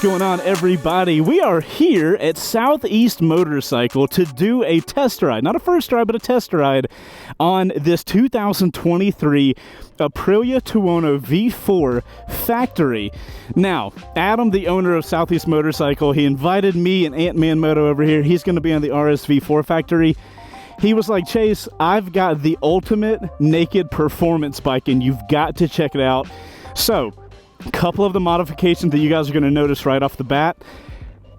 going on, everybody? We are here at Southeast Motorcycle to do a test ride, not a first ride, but a test ride on this 2023 Aprilia Tuono V4 Factory. Now, Adam, the owner of Southeast Motorcycle, he invited me and Antmanmoto over here. He's going to be on the RSV4 Factory. He was like, Chase, I've got the ultimate naked performance bike, and you've got to check it out. So, a couple of the modifications that you guys are going to notice right off the bat.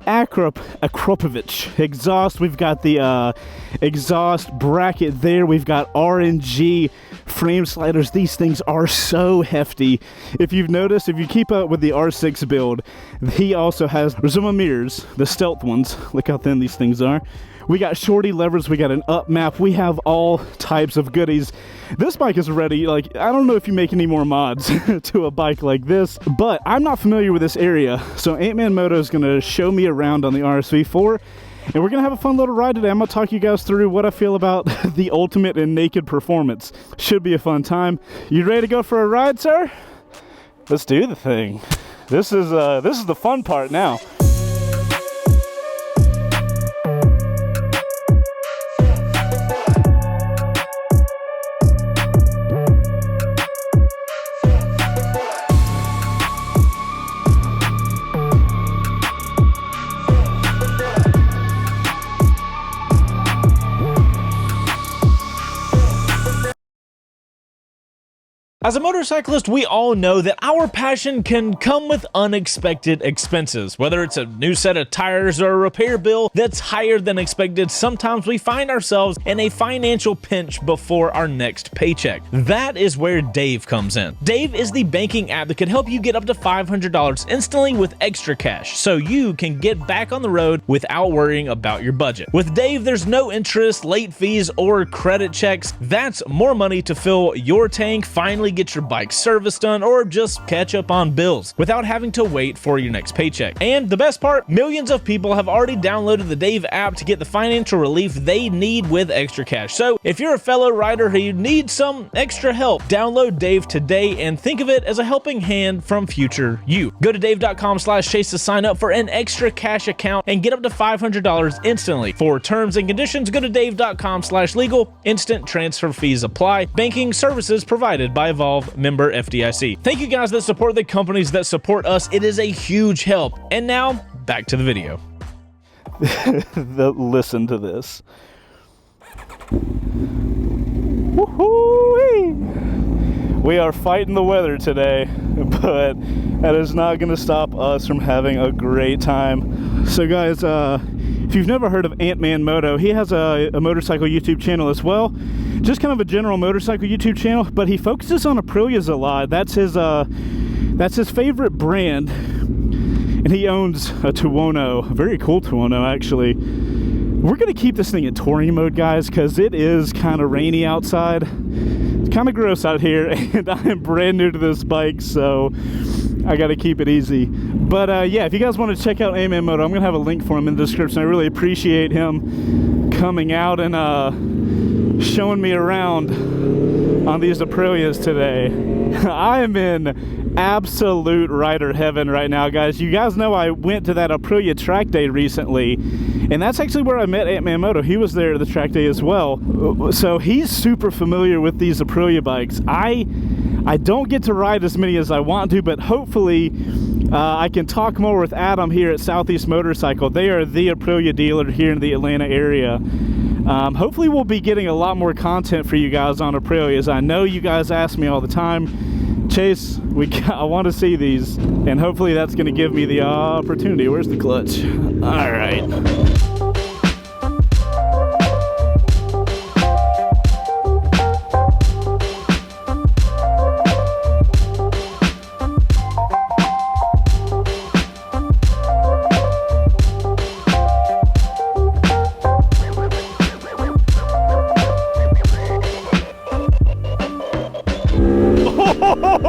Akropovich exhaust. We've got the exhaust bracket there. We've got RNG frame sliders. These things are so hefty. If you've noticed, if you keep up with the R6 build, he also has Rizoma mirrors, the stealth ones. Look how thin these things are. We got shorty levers, we got an up map, we have all types of goodies. This bike is ready. Like, I don't know if you make any more mods to a bike like this, but I'm not familiar with this area, so Antmanmoto is gonna show me around on the RSV4, and we're gonna have a fun little ride today. I'm gonna talk you guys through what I feel about the ultimate and naked performance. Should be a fun time. You ready to go for a ride, sir? Let's do the thing. This is the fun part now. As a motorcyclist, we all know that our passion can come with unexpected expenses. Whether it's a new set of tires or a repair bill that's higher than expected, sometimes we find ourselves in a financial pinch before our next paycheck. That is where Dave comes in. Dave is the banking app that can help you get up to $500 instantly with extra cash, so you can get back on the road without worrying about your budget. With Dave, there's no interest, late fees, or credit checks. That's more money to fill your tank, finally get your bike service done, or just catch up on bills without having to wait for your next paycheck. And the best part, millions of people have already downloaded the Dave app to get the financial relief they need with extra cash. So if you're a fellow rider who needs some extra help, download Dave today and think of it as a helping hand from future you. Go to dave.com/chase to sign up for an extra cash account and get up to $500 instantly. For terms and conditions, go to dave.com/legal. Instant transfer fees apply. Banking services provided by member FDIC. Thank you guys that support the companies that support us. It is a huge help. And now, back to the video. Listen to this. Woo-hoo-wee. We are fighting the weather today, but that is not going to stop us from having a great time. So guys, if you've never heard of Antmanmoto, he has a motorcycle YouTube channel as well. Just kind of a general motorcycle YouTube channel, but he focuses on Aprilias a lot. That's his favorite brand, and he owns a Tuono, a very cool Tuono actually. We're gonna keep this thing in touring mode, guys, because it is kind of rainy outside. It's kind of gross out here, and I am brand new to this bike, so I got to keep it easy. But yeah, if you guys want to check out Antmanmoto, I'm gonna have a link for him in the description. I really appreciate him coming out and showing me around on these Aprilias today. I am in absolute rider heaven right now, guys. You guys know I went to that Aprilia track day recently, and that's actually where I met Antmanmoto. He was there at the track day as well, so he's super familiar with these Aprilia bikes. I don't get to ride as many as I want to, but hopefully I can talk more with Adam here at Southeast Motorcycle. They are the Aprilia dealer here in the Atlanta area. Hopefully we'll be getting a lot more content for you guys on Aprilias. I know you guys ask me all the time, Chase, I want to see these, and hopefully that's going to give me the opportunity. Where's the clutch? All right.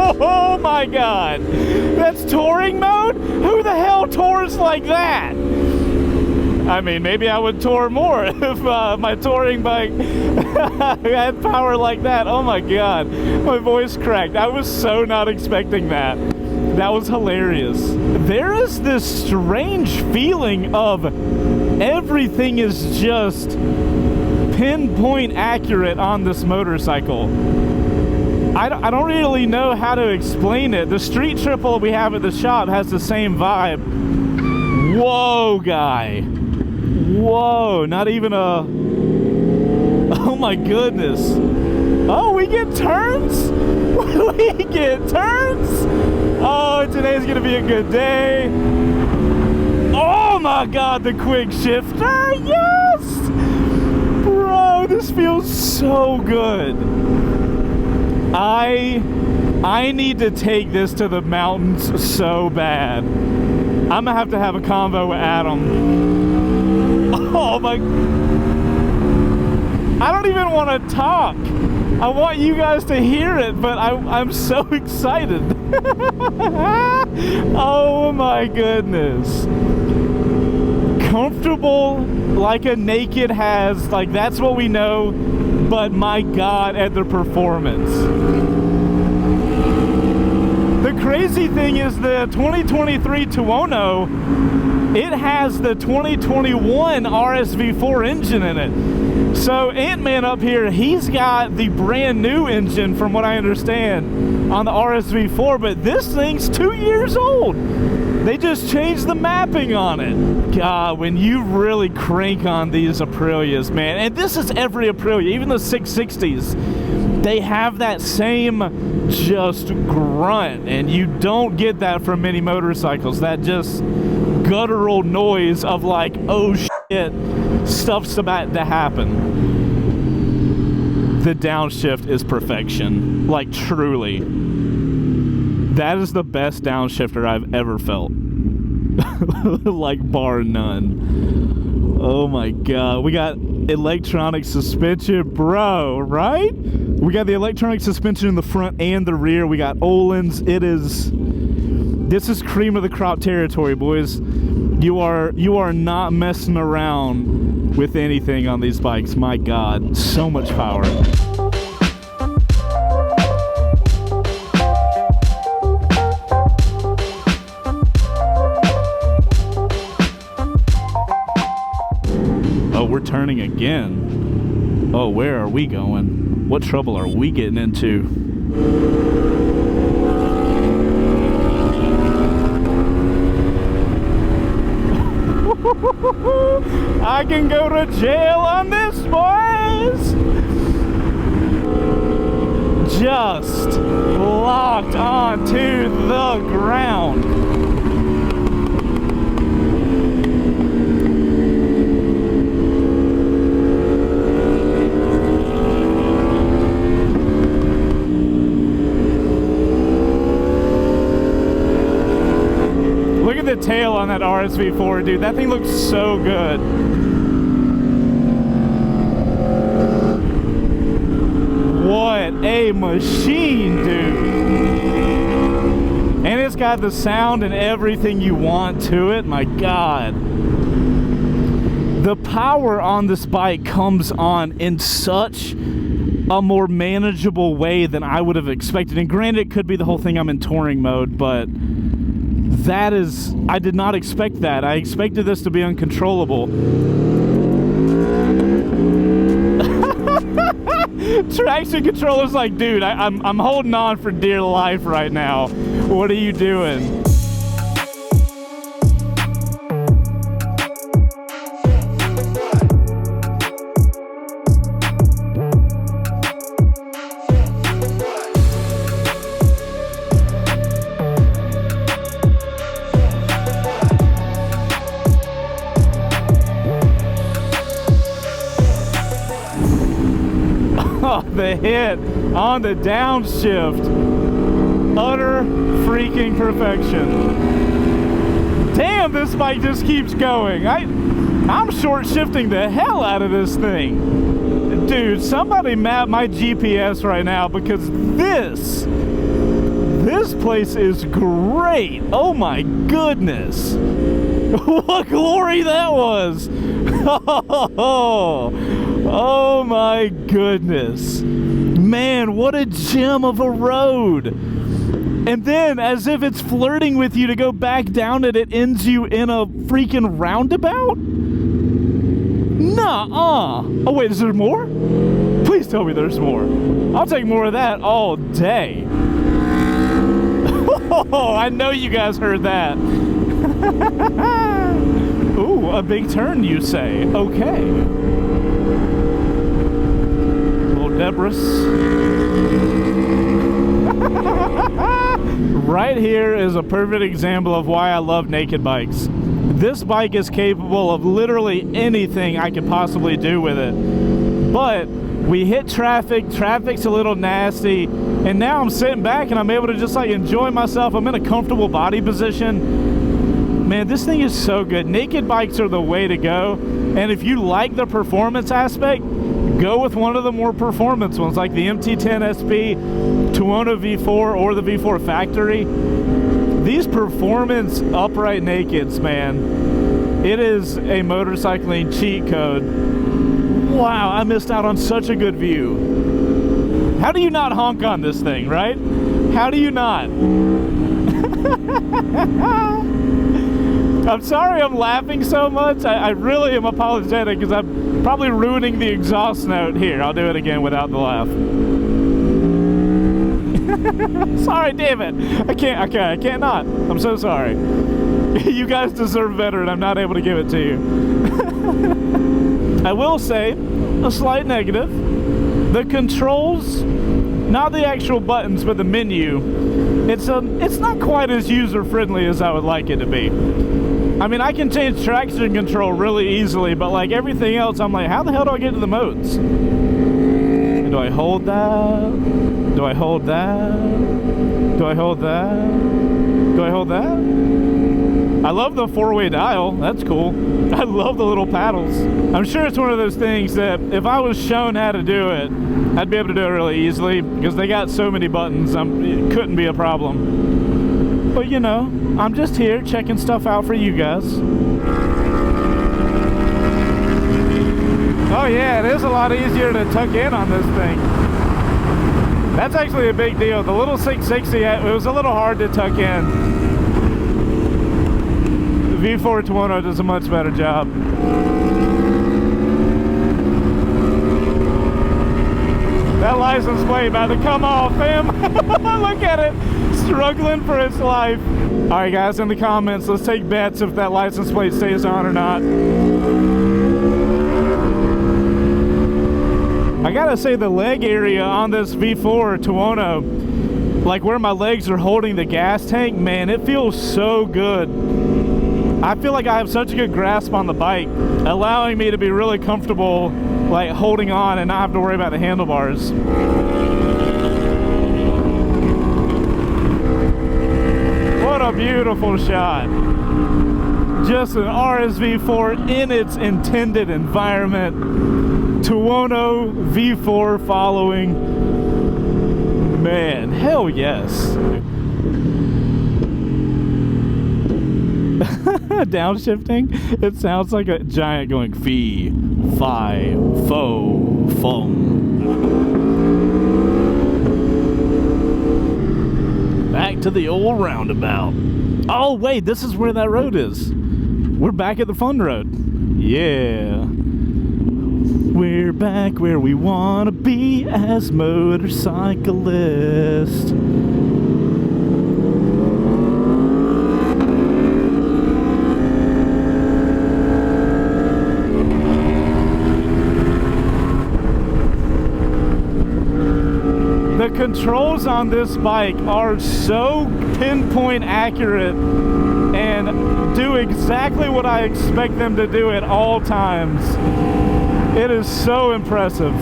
Oh my God, that's touring mode? Who the hell tours like that? I mean, maybe I would tour more if my touring bike had power like that. Oh my God, my voice cracked. I was so not expecting that. That was hilarious. There is this strange feeling of everything is just pinpoint accurate on this motorcycle. I don't really know how to explain it. The street triple we have at the shop has the same vibe. Whoa, guy. Whoa, not even a... Oh my goodness. Oh, we get turns? We get turns? Oh, today's gonna be a good day. Oh my God, the quick shifter, yes! Bro, this feels so good. I need to take this to the mountains so bad. I'm gonna have to have a convo with Adam. Oh my... I don't even want to talk. I want you guys to hear it, but I'm so excited. Oh my goodness. Comfortable like a naked has, like that's what we know, but my God, at the performance. The crazy thing is the 2023 Tuono, it has the 2021 RSV4 engine in it. So Ant-Man up here, he's got the brand new engine from what I understand on the RSV4, but this thing's 2 years old. They just changed the mapping on it. God, when you really crank on these Aprilias, man, and this is every Aprilia, even the 660s, they have that same just grunt, and you don't get that from many motorcycles. That just guttural noise of like, oh shit, stuff's about to happen. The downshift is perfection, like truly. That is the best downshifter I've ever felt. Like bar none. Oh my God, we got electronic suspension, bro, right? We got the electronic suspension in the front and the rear. We got Öhlins. This is cream of the crop territory, boys. You are not messing around with anything on these bikes. My God, so much power. Oh, we're turning again. Oh, where are we going? What trouble are we getting into? I can go to jail on this, boys! Just locked onto the ground. Look at the tail on that RSV4, dude. That thing looks so good. What a machine, dude. And it's got the sound and everything you want to it. My God. The power on this bike comes on in such a more manageable way than I would have expected. And granted, it could be the whole thing I'm in touring mode, but that is, I did not expect that. I expected this to be uncontrollable. Traction controller's like, dude, I'm holding on for dear life right now. What are you doing? The hit on the downshift, utter freaking perfection. Damn, this bike just keeps going. I'm short shifting the hell out of this thing. Dude, somebody map my GPS right now, because this place is great. Oh my goodness. What glory that was. Oh my goodness. Man, what a gem of a road. And then, as if it's flirting with you to go back down it, it ends you in a freaking roundabout? Nuh-uh. Oh, wait, is there more? Please tell me there's more. I'll take more of that all day. Oh, I know you guys heard that. Ooh, a big turn, you say. Okay. Little Debris. Right here is a perfect example of why I love naked bikes. This bike is capable of literally anything I could possibly do with it. But we hit traffic, traffic's a little nasty, and now I'm sitting back and I'm able to just like enjoy myself. I'm in a comfortable body position. Man, this thing is so good. Naked bikes are the way to go. And if you like the performance aspect, go with one of the more performance ones like the MT-10 SP, Tuono V4, or the V4 Factory. These performance upright nakeds, man, it is a motorcycling cheat code. Wow, I missed out on such a good view. How do you not honk on this thing, right? How do you not? I'm sorry I'm laughing so much. I really am apologetic because I'm probably ruining the exhaust note. Here, I'll do it again without the laugh. Sorry, damn it. I can't not. I'm so sorry. You guys deserve better and I'm not able to give it to you. I will say a slight negative. The controls, not the actual buttons, but the menu, it's not quite as user-friendly as I would like it to be. I mean, I can change traction control really easily, but like everything else, I'm like, how the hell do I get to the modes? Do I hold that? Do I hold that? Do I hold that? Do I hold that? I love the four-way dial. That's cool. I love the little paddles. I'm sure it's one of those things that if I was shown how to do it, I'd be able to do it really easily because they got so many buttons. It couldn't be a problem. But you know, I'm just here checking stuff out for you guys. Oh yeah, it is a lot easier to tuck in on this thing. That's actually a big deal. The little 660, it was a little hard to tuck in. The V4 Tuono does a much better job. That license plate about to come off, fam. Look at it, struggling for its life. All right, guys, in the comments, let's take bets if that license plate stays on or not. I gotta say, the leg area on this V4 Tuono, like where my legs are holding the gas tank, man, it feels so good. I feel like I have such a good grasp on the bike, allowing me to be really comfortable, like holding on and not have to worry about the handlebars. What a beautiful shot. Just an RSV4 in its intended environment. Tuono V4 following. Man, hell yes. Downshifting, it sounds like a giant going fee, fi, fo, fum. Back to the old roundabout. Oh wait, this is where that road is. We're back at the fun road. Yeah. We're back where we want to be as motorcyclists. The controls on this bike are so pinpoint accurate and do exactly what I expect them to do at all times. It is so impressive.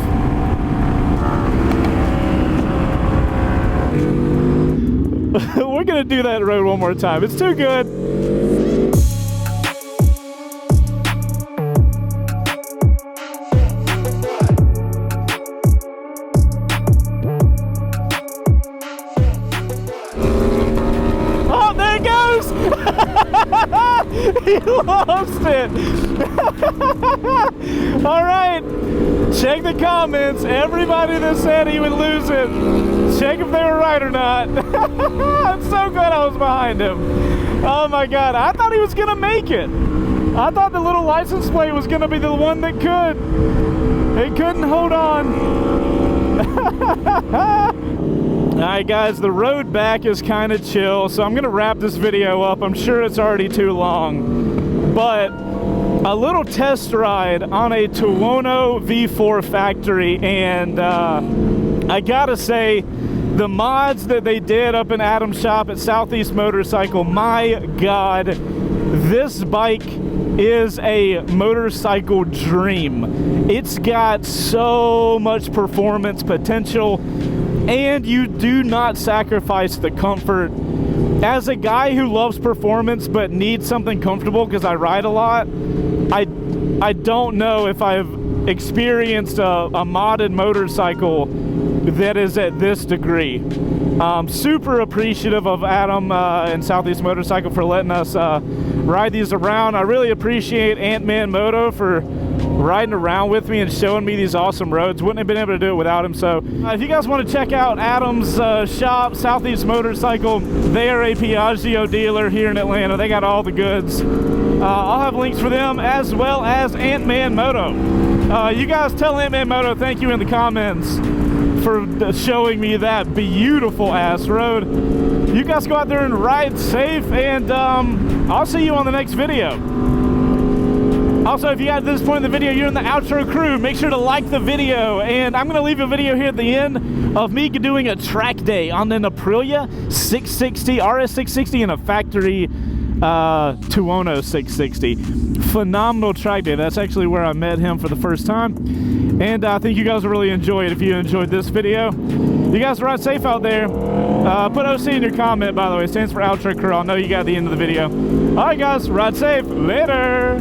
We're gonna do that road one more time. It's too good. Oh, there it goes! He lost it. All right, Check the comments. Everybody that said he would lose it, check if they were right or not. I'm so glad I was behind him. Oh my God, I thought he was gonna make it. I thought the little license plate was gonna be the one that could. He couldn't hold on. Alright guys, the road back is kind of chill, so I'm gonna wrap this video up. I'm sure it's already too long, but a little test ride on a Tuono V4 Factory, and I gotta say, the mods that they did up in Adam's shop at Southeast Motorcycle, my God, this bike is a motorcycle dream. It's got so much performance potential, and you do not sacrifice the comfort. As a guy who loves performance but needs something comfortable because I ride a lot, I don't know if I've experienced a modded motorcycle that is at this degree. Super appreciative of Adam and Southeast Motorcycle for letting us ride these around. I really appreciate Antmanmoto for riding around with me and showing me these awesome roads. Wouldn't have been able to do it without him. So if you guys want to check out Adam's shop, Southeast Motorcycle, they are a Piaggio dealer here in Atlanta. They got all the goods. I'll have links for them as well as Antmanmoto. You guys tell Antmanmoto thank you in the comments for showing me that beautiful ass road. You guys go out there and ride safe, and I'll see you on the next video. Also, if you got to this point in the video, you're in the outro crew, make sure to like the video, and I'm going to leave a video here at the end of me doing a track day on an Aprilia 660, RS660, and a factory Tuono 660. Phenomenal track day. That's actually where I met him for the first time, and I think you guys will really enjoy it if you enjoyed this video. You guys ride safe out there. Put OC in your comment, by the way. It stands for outro crew. I'll know you got the end of the video. All right, guys, ride safe. Later.